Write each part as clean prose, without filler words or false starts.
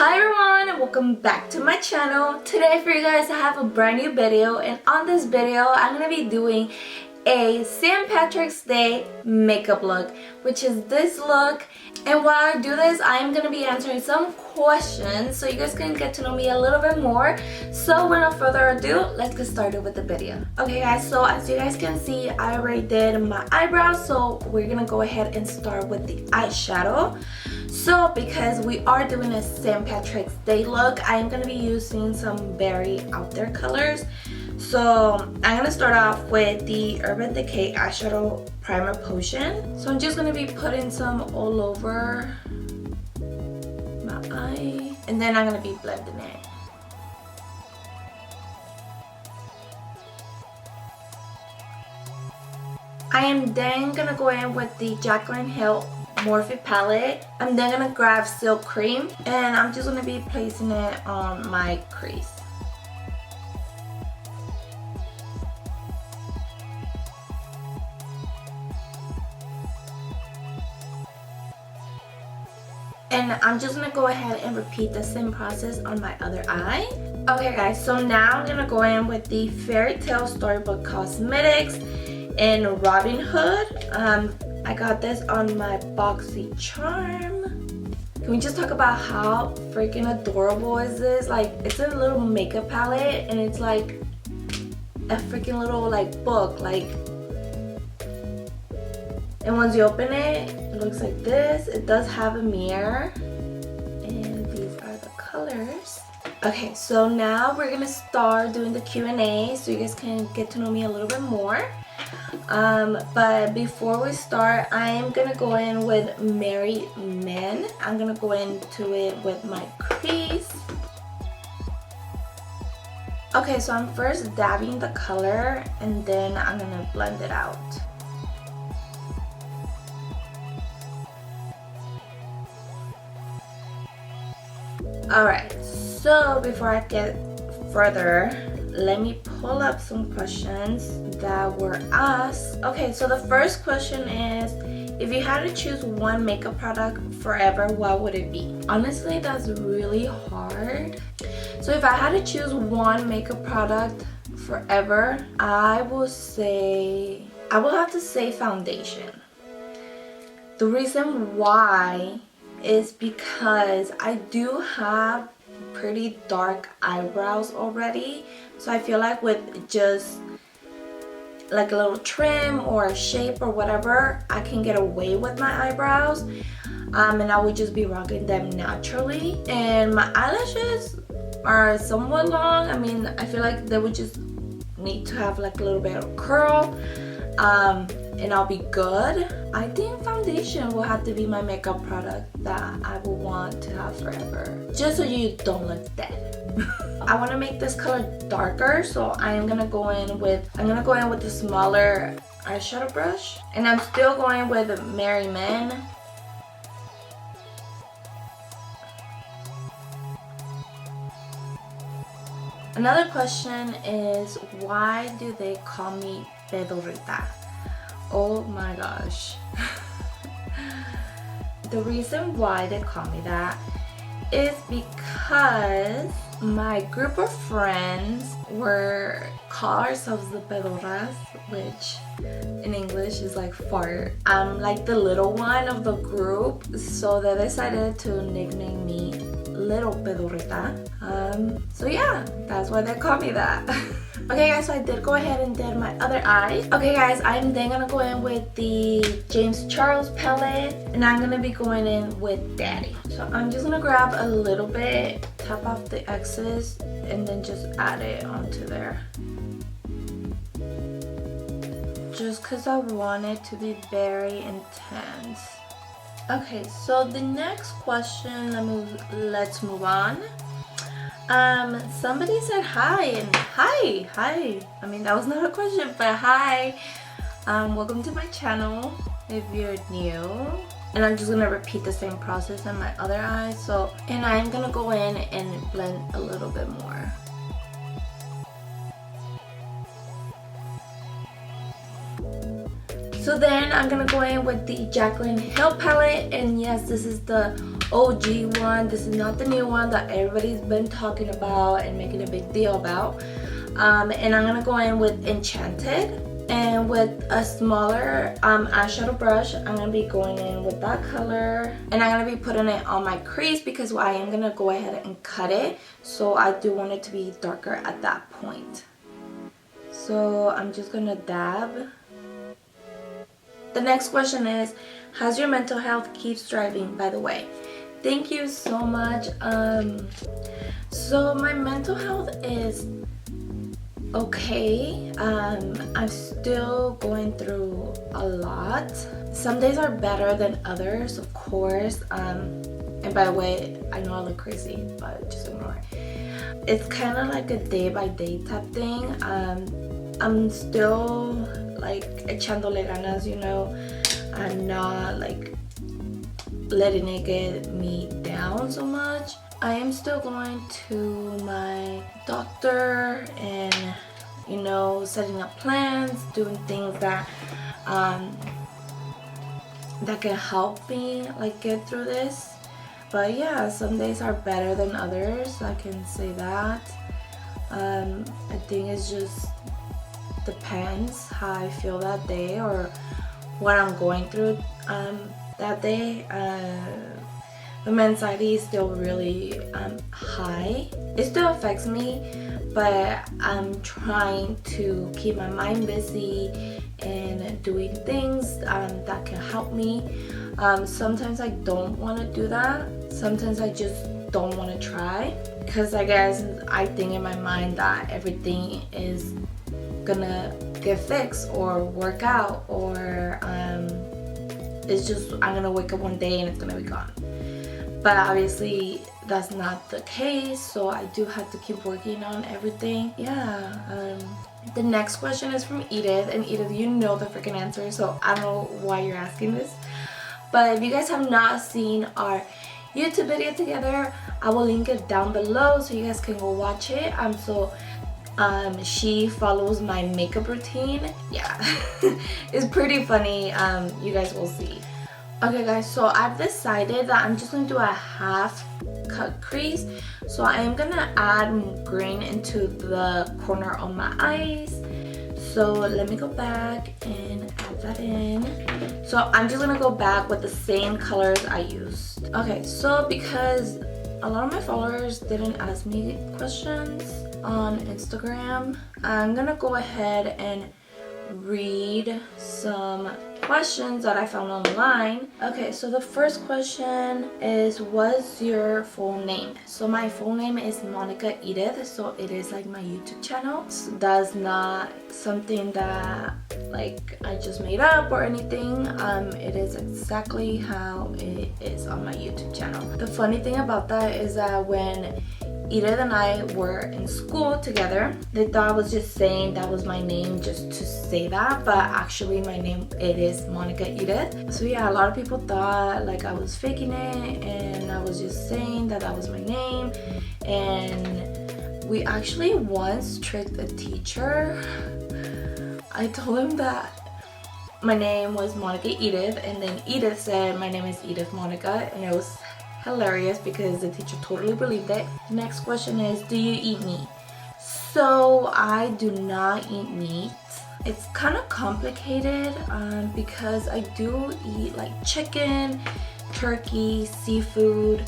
Hi everyone and welcome back to my channel. Today for you guys I have a brand new video, and on this video I'm going to be doing a St. Patrick's Day makeup look, which is this look. And while I do this, I am going to be answering some questions so you guys can get to know me a little bit more. So without further ado, let's get started with the video. Okay guys, so as you guys can see, I already did my eyebrows, so we're going to go ahead and start with the eyeshadow. So because we are doing a St. Patrick's Day look, I am going to be using some very out there colors. So I'm going to start off with the Urban Decay eyeshadow primer potion. So I'm just going to be putting some all over my eye, and then I'm going to be blending it. I am then going to go in with the Jaclyn Hill Morphe palette. I'm then going to grab Silk Cream, and I'm just going to be placing it on my crease. And I'm just going to go ahead and repeat the same process on my other eye. Okay guys, so now I'm going to go in with the Fairy Tale Storybook Cosmetics in Robin Hood. I got this on my Boxy Charm. Can we just talk about how freaking adorable is this? Like, it's a little makeup palette and it's like a freaking little like book. Like, and once you open it, it looks like this. It does have a mirror, and these are the colors. Okay, so now we're gonna start doing the Q&A so you guys can get to know me a little bit more. But before we start, I am gonna go in with Merry Men. I'm gonna go into it with my crease. Okay, so I'm first dabbing the color and then I'm gonna blend it out. Alright, so before I get further, let me pull up some questions that were asked. Okay, so the first question is, if you had to choose one makeup product forever, what would it be? Honestly, that's really hard. So if I had to choose one makeup product forever, I will have to say foundation. The reason why is because I do have pretty dark eyebrows already, so I feel like with just like a little trim or a shape or whatever, I can get away with my eyebrows, and I would just be rocking them naturally. And my eyelashes are somewhat long. I mean, I feel like they would just need to have like a little bit of curl, and I'll be good. I think foundation will have to be my makeup product that I will want to have forever, just so you don't look dead. I want to make this color darker, so I'm gonna go in with the smaller eyeshadow brush, and I'm still going with Merry Men. Another question is, why do they call me Pedorita? Oh my gosh. The reason why they call me that is because my group of friends call ourselves the Pedoras, which in English is like fart. I'm like the little one of the group, so they decided to nickname me Little Pedorita. So yeah, that's why they call me that. Okay guys, so I did go ahead and did my other eye. Okay guys, I'm then gonna go in with the James Charles palette, and I'm gonna be going in with Daddy. So I'm just gonna grab a little bit, tap off the excess, and then just add it onto there. Just because I want it to be very intense. Okay, so the next question, let's move on. Somebody said hi, and hi. I mean, that was not a question, but hi. Welcome to my channel if you're new. And I'm just gonna repeat the same process in my other eye. And I'm gonna go in and blend a little bit more. So then I'm gonna go in with the Jaclyn Hill palette, and yes, this is the OG one. This is not the new one that everybody's been talking about and making a big deal about. And I'm gonna go in with Enchanted. And with a smaller eyeshadow brush, I'm going to be going in with that color. And I'm going to be putting it on my crease because I am going to go ahead and cut it. So I do want it to be darker at that point. So I'm just going to dab. The next question is, how's your mental health? Keep striving, by the way. Thank you so much. So my mental health is okay. I'm still going through a lot. Some days are better than others, of course. And by the way, I know I look crazy, but just ignore it. It's kind of like a day by day type thing. I'm still like echándole ganas, you know. I'm not like letting it get me down so much. I am still going to my doctor and, you know, setting up plans, doing things that that can help me like get through this. But yeah, some days are better than others, I can say that. I think it just depends how I feel that day or what I'm going through that day. The anxiety is still really high. It still affects me, but I'm trying to keep my mind busy and doing things that can help me. Sometimes I don't want to do that. Sometimes I just don't want to try because I guess I think in my mind that everything is gonna get fixed or work out, or it's just I'm gonna wake up one day and it's gonna be gone. But obviously that's not the case, so I do have to keep working on everything. Yeah. The next question is from Edith, and Edith, you know the freaking answer, so I don't know why you're asking this. But if you guys have not seen our YouTube video together, I will link it down below so you guys can go watch it. She follows my makeup routine. Yeah. It's pretty funny. You guys will see. Okay guys, so I've decided that I'm just going to do a half cut crease. So I am going to add green into the corner of my eyes. So let me go back and add that in. So I'm just going to go back with the same colors I used. Okay, so because a lot of my followers didn't ask me questions on Instagram, I'm going to go ahead and read some questions that I found online. Okay, so the first question is, what's your full name? So my full name is Monica Edith, so it is like my YouTube channel. So that's not something that like I just made up or anything. It is exactly how it is on my YouTube channel. The funny thing about that is that when Edith and I were in school together, they thought I was just saying that was my name just to say that, but actually my name, it is Monica Edith. So yeah, a lot of people thought like I was faking it and I was just saying that that was my name. And we actually once tricked a teacher. I told him that my name was Monica Edith, and then Edith said my name is Edith Monica, and it was hilarious because the teacher totally believed it. The next question is, do you eat meat? So I do not eat meat. It's kind of complicated because I do eat like chicken, turkey, seafood.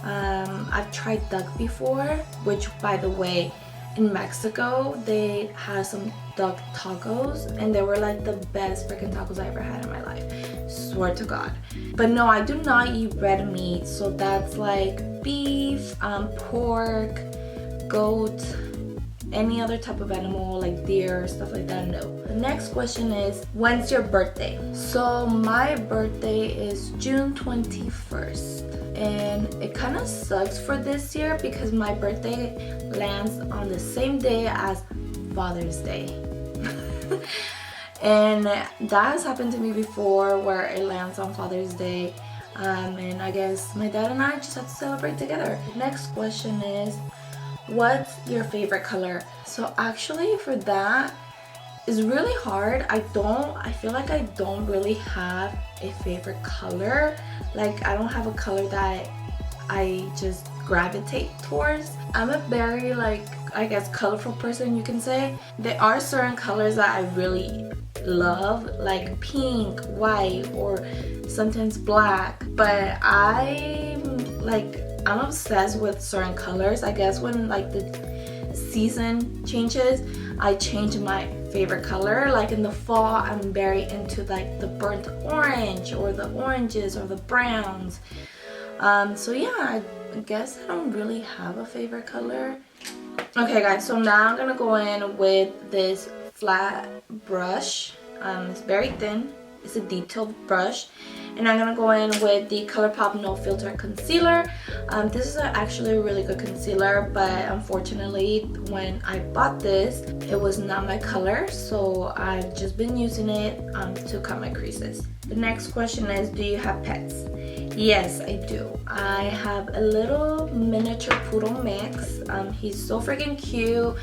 I've tried duck before, which by the way, in Mexico they had some duck tacos and they were like the best freaking tacos I ever had in my life. Swear to God. But no, I do not eat red meat, so that's like beef, pork, goat, any other type of animal like deer, stuff like that. No. The next question is, when's your birthday? So my birthday is June 21st, and it kind of sucks for this year because my birthday lands on the same day as Father's Day. And that has happened to me before where it lands on Father's Day, and I guess my dad and I just have to celebrate together. The next question is, what's your favorite color? So actually for that, it's really hard. I feel like I don't really have a favorite color. Like I don't have a color that I just gravitate towards. I'm a very like, I guess, colorful person, you can say. There are certain colors that I really love, like pink, white, or sometimes black, but I'm obsessed with certain colors. I guess when like the season changes, I change my favorite color. Like in the fall, I'm very into like the burnt orange or the oranges or the browns. So yeah, I guess I don't really have a favorite color. Okay guys, so now I'm gonna go in with this flat brush. It's very thin. It's a detailed brush. And I'm gonna go in with the ColourPop No Filter Concealer. This is actually a really good concealer, but unfortunately when I bought this, it was not my color, so I've just been using it to cut my creases. The next question is, do you have pets? Yes, I do. I have a little miniature poodle mix. He's so freaking cute.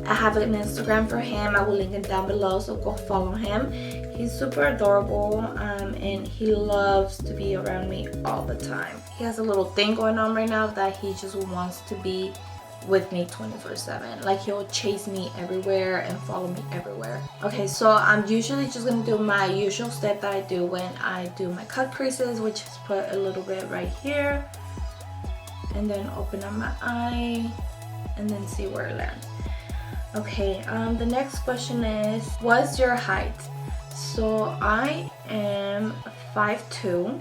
I have an Instagram for him. I will link it down below, so go follow him. He's super adorable, and he loves to be around me all the time. He has a little thing going on right now that he just wants to be with me 24/7. Like, he'll chase me everywhere and follow me everywhere. Okay, so I'm usually just gonna do my usual step that I do when I do my cut creases, which is put a little bit right here and then open up my eye and then see where it lands. Okay, the next question is, what's your height? So I am 5'2".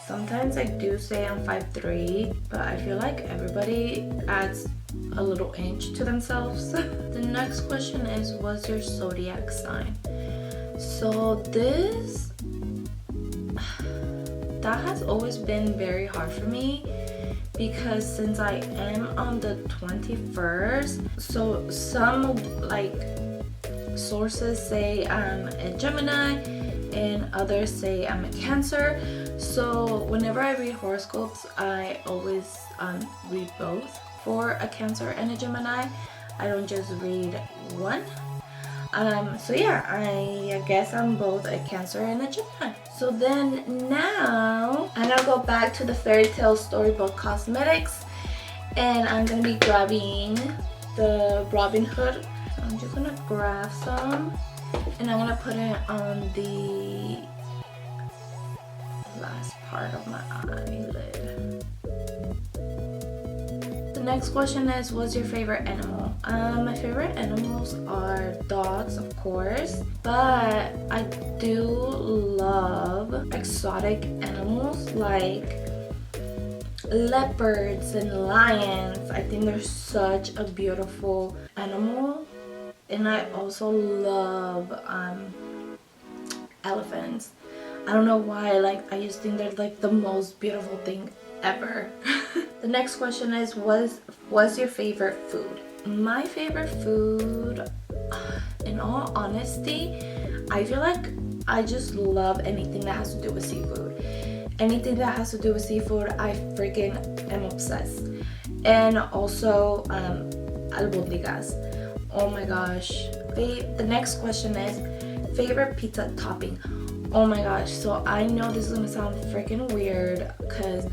Sometimes I do say I'm 5'3", but I feel like everybody adds a little inch to themselves. The next question is, what's your zodiac sign? So that has always been very hard for me, because since I am on the 21st, so some like sources say I'm a Gemini and others say I'm a Cancer. So whenever I read horoscopes, I always read both for a Cancer and a Gemini. I don't just read one. So yeah, I guess I'm both a Cancer and a Gemini. So then now I'm gonna go back to the Fairy Tale Storybook Cosmetics, and I'm gonna be grabbing the Robin Hood. So I'm just gonna grab some and I'm gonna put it on the last part of my eyelid. The next question is, what's your favorite animal? My favorite animals are dogs, of course, but I do love exotic animals like leopards and lions. I think they're such a beautiful animal. And I also love elephants. I don't know why, like, I just think they're like the most beautiful thing ever. The next question is, what's your favorite food? My favorite food, in all honesty, I feel like I just love anything that has to do with seafood. Anything that has to do with seafood, I freaking am obsessed. And also albóndigas. Oh my gosh. The next question is, favorite pizza topping? Oh my gosh, so I know this is gonna sound freaking weird, because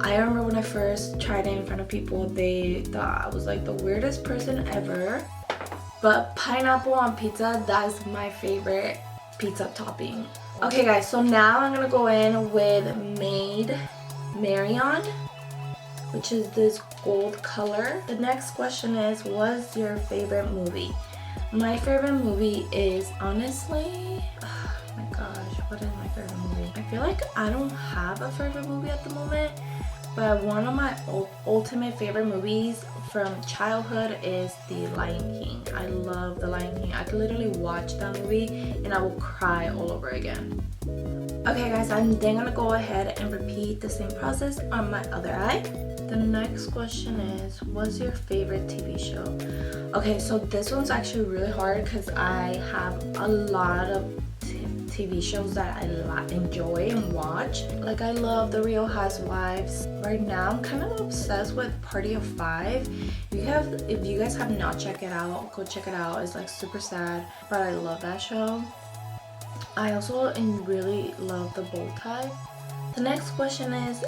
I remember when I first tried it in front of people, they thought I was like the weirdest person ever. But pineapple on pizza, that's my favorite pizza topping. Okay guys, so now I'm gonna go in with Maid Marion, which is this gold color. The next question is, what's your favorite movie? My favorite movie is honestly, oh my gosh, what is my favorite movie? I feel like I don't have a favorite movie at the moment, but one of my ultimate favorite movies from childhood is The Lion King. I love The Lion King. I could literally watch that movie and I will cry all over again. Okay guys, I'm then gonna go ahead and repeat the same process on my other eye. The next question is, what's your favorite TV show? Okay, so this one's actually really hard because I have a lot of TV shows that I enjoy and watch. Like, I love The Real Housewives. Right now, I'm kind of obsessed with Party of Five. If you guys have not checked it out, go check it out. It's like super sad, but I love that show. I also really love The Bold Type. The next question is,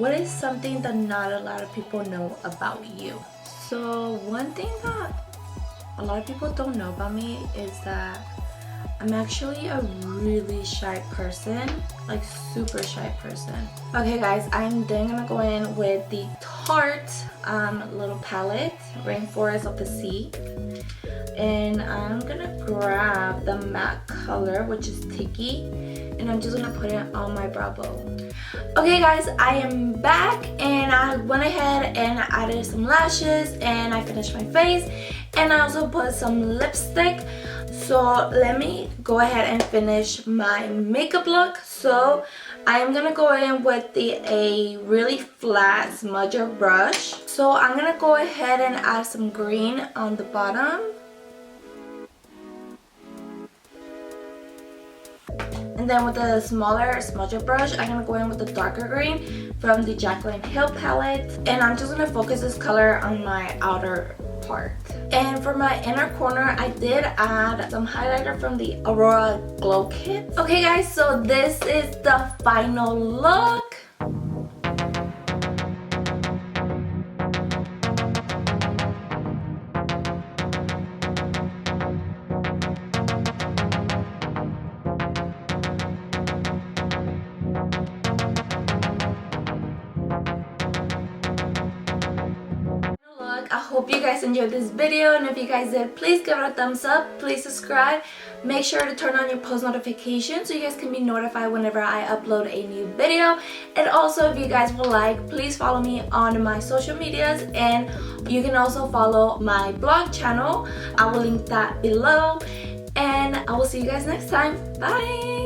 what is something that not a lot of people know about you? So one thing that a lot of people don't know about me is that I'm actually a really shy person, like super shy person. Okay guys, I'm then gonna go in with the Tarte little palette, Rainforest of the Sea. And I'm gonna grab the matte color, which is Tiki, and I'm just gonna put it on my brow bone. Okay guys, I am back and I went ahead and added some lashes and I finished my face and I also put some lipstick. So let me go ahead and finish my makeup look. So I am gonna go in with a really flat smudger brush. So I'm gonna go ahead and add some green on the bottom. And then with the smaller smudger brush, I'm going to go in with the darker green from the Jaclyn Hill palette. And I'm just going to focus this color on my outer part. And for my inner corner, I did add some highlighter from the Aurora Glow Kit. Okay guys, so this is the final look. I hope you guys enjoyed this video, and if you guys did, please give it a thumbs up, please subscribe, make sure to turn on your post notifications so you guys can be notified whenever I upload a new video. And also, if you guys would like, please follow me on my social medias, and you can also follow my blog channel. I will link that below, and I will see you guys next time. Bye!